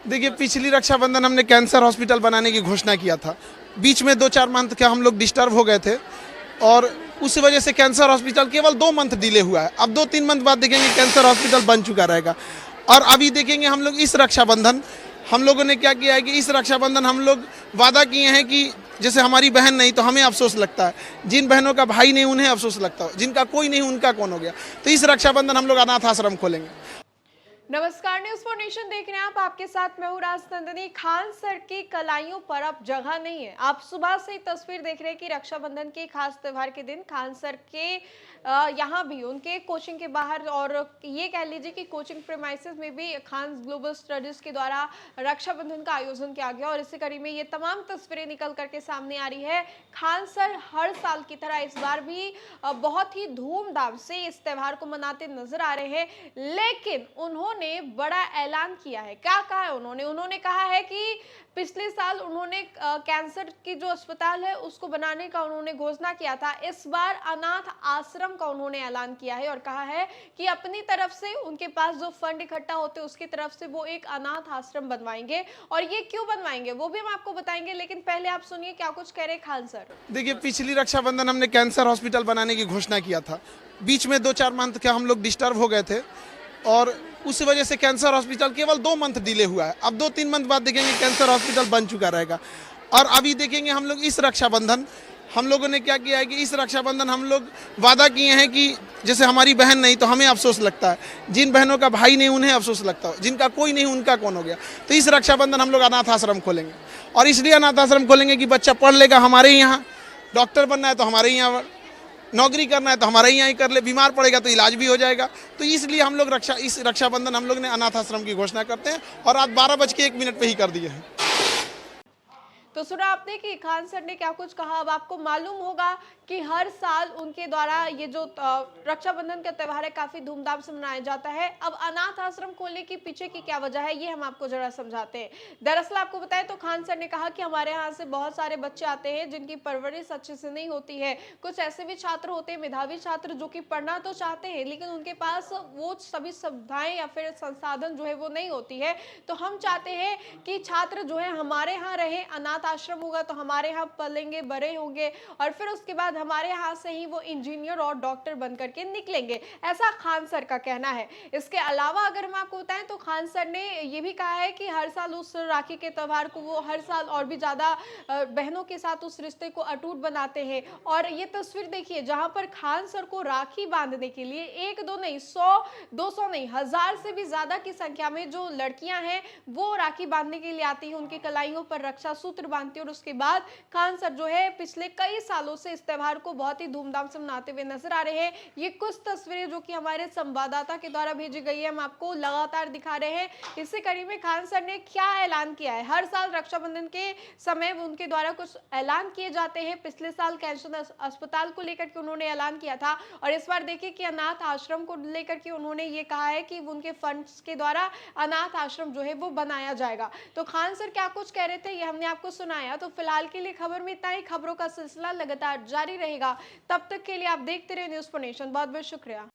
देखिए, पिछली रक्षाबंधन हमने कैंसर हॉस्पिटल बनाने की घोषणा किया था। बीच में 2-4 मंथ के हम लोग डिस्टर्ब हो गए थे और उस वजह से कैंसर हॉस्पिटल केवल 2 मंथ डिले हुआ है। अब 2-3 मंथ बाद देखेंगे कैंसर हॉस्पिटल बन चुका रहेगा। और अभी देखेंगे हम लोग इस रक्षाबंधन हम लोगों ने क्या किया है कि इस रक्षाबंधन हम लोग वादा किए हैं कि जैसे हमारी बहन नहीं तो हमें अफसोस लगता है, जिन बहनों का भाई नहीं उन्हें अफसोस लगता है, जिनका कोई नहीं उनका कौन हो गया। तो इस रक्षाबंधन हम लोग अनाथ आश्रम खोलेंगे। नमस्कार, न्यूज फॉर नेशन देख रहे हैं आप। आपके साथ मैं हूं राजनंदिनी। खान सर की कलाइयों पर अब जगह नहीं है। आप सुबह से तस्वीर देख रहे हैं कि रक्षाबंधन के खास त्योहार के दिन खान सर के यहाँ भी उनके कोचिंग के बाहर और ये कह लीजिए कि कोचिंग प्रेमाइसेस में भी खान ग्लोबल स्टडीज के द्वारा रक्षाबंधन का आयोजन किया गया और इसी कड़ी में ये तमाम तस्वीरें निकल करके सामने आ रही है। खान सर हर साल की तरह इस बार भी बहुत ही धूमधाम से इस त्योहार को मनाते नजर आ रहे हैं, लेकिन उन्होंने बड़ा ऐलान किया है। क्या कहा है उन्होंने कहा है कि पिछले साल उन्होंने कैंसर की जो अस्पताल है उसको बनाने का उन्होंने घोषणा किया था। इस बार अनाथ आश्रम का उन्होंने ऐलान किया है और कहा है कि अपनी तरफ से उनके पास जो फंड इकट्ठा होते हैं उसकी तरफ से वो एक अनाथ आश्रम बनवाएंगे। और ये क्यों बनवाएंगे वो भी हम आपको बताएंगे, लेकिन पहले आप सुनिए क्या कुछ कह रहे खान सर। देखिए, पिछली रक्षाबंधन हमने कैंसर हॉस्पिटल बनाने की घोषणा किया था। बीच में 2-4 मंथ के हम लोग डिस्टर्ब हो गए थे और उस वजह से कैंसर हॉस्पिटल केवल 2 मंथ डिले हुआ है। अब 2-3 मंथ बाद देखेंगे कैंसर हॉस्पिटल बन चुका रहेगा। और अभी देखेंगे हम लोग इस रक्षाबंधन हम लोगों ने क्या किया है कि इस रक्षाबंधन हम लोग वादा किए हैं कि जैसे हमारी बहन नहीं तो हमें अफसोस लगता है, जिन बहनों का भाई नहीं उन्हें अफसोस लगता है, जिनका कोई नहीं उनका कौन हो गया। तो इस रक्षाबंधन हम लोग अनाथ आश्रम खोलेंगे। और इसलिए अनाथ आश्रम खोलेंगे कि बच्चा पढ़ लेगा हमारे ही यहाँ, डॉक्टर बनना है तो हमारे ही यहाँ, नौकरी करना है तो हमारे ही यहाँ ही कर ले, बीमार पड़ेगा तो इलाज भी हो जाएगा। तो इसलिए हम लोग इस रक्षाबंधन हम लोग ने अनाथ आश्रम की घोषणा करते हैं और आज 12:01 पे ही कर दिए हैं। तो सुना आपने कि खान सर ने क्या कुछ कहा। अब आपको मालूम होगा कि हर साल उनके द्वारा ये जो रक्षाबंधन का त्योहार है काफी धूमधाम से मनाया जाता है। अब अनाथ आश्रम खोलने के पीछे की क्या वजह है ये हम आपको जरा समझाते हैं। दरअसल आपको बताएं तो खान सर ने कहा कि हमारे यहाँ से बहुत सारे बच्चे आते हैं जिनकी परवरिश अच्छे से नहीं होती है। कुछ ऐसे भी छात्र होते हैं, मेधावी छात्र, जो कि पढ़ना तो चाहते हैं लेकिन उनके पास वो सभी सुविधाएं या फिर संसाधन जो है वो नहीं होती है। तो हम चाहते हैं कि छात्र जो है हमारे यहाँ रहे, अनाथ आश्रम होगा तो हमारे यहाँ पलेंगे, बड़े होंगे और फिर उसके बाद हमारे यहाँ से ही वो इंजीनियर और डॉक्टर बन करके निकलेंगे। ऐसा खान सर का कहना है। इसके अलावा अगर हम आपको बताएं तो खान सर ने ये भी कहा है कि हर साल उस राखी के त्योहार को वो हर साल और भी ज्यादा बहनों के साथ उस रिश्ते को अटूट बनाते हैं। और ये तस्वीर देखिए जहां पर खान सर को राखी बांधने के लिए 1-2 नहीं, 100-200 नहीं, 1000 से भी ज्यादा की संख्या में जो लड़कियां हैं वो राखी बांधने के लिए आती है, उनकी कलाइयों पर रक्षा सूत्र बांधती है। और उसके बाद खान सर जो है पिछले कई सालों से इस त्योहार को बहुत ही धूमधाम से मनाते हुए नजर आ रहे हैं। ये कुछ तस्वीरें जो कि हमारे संवाददाता के द्वारा भेजी गई है हम आपको लगातार दिखा रहे हैं। इसी कड़ी में खान सर ने क्या ऐलान किया है। हर साल रक्षाबंधन के समय उनके द्वारा कुछ ऐलान किए जाते हैं। पिछले साल कैंसर अस्पताल को लेकर के उन्होंने ऐलान किया था और इस बार देखिए कि अनाथ आश्रम को लेकर के उन्होंने ये कहा है कि उनके फंड्स के द्वारा अनाथ आश्रम जो है वो बनाया जाएगा। तो खान सर क्या कुछ कह रहे थे ये हमने आपको सुनाया। तो फिलहाल के लिए खबर में इतना ही। खबरों का सिलसिला लगातार जारी रहेगा। तब तक के लिए आप देखते रहे न्यूज़ फॉर नेशन। बहुत बहुत शुक्रिया।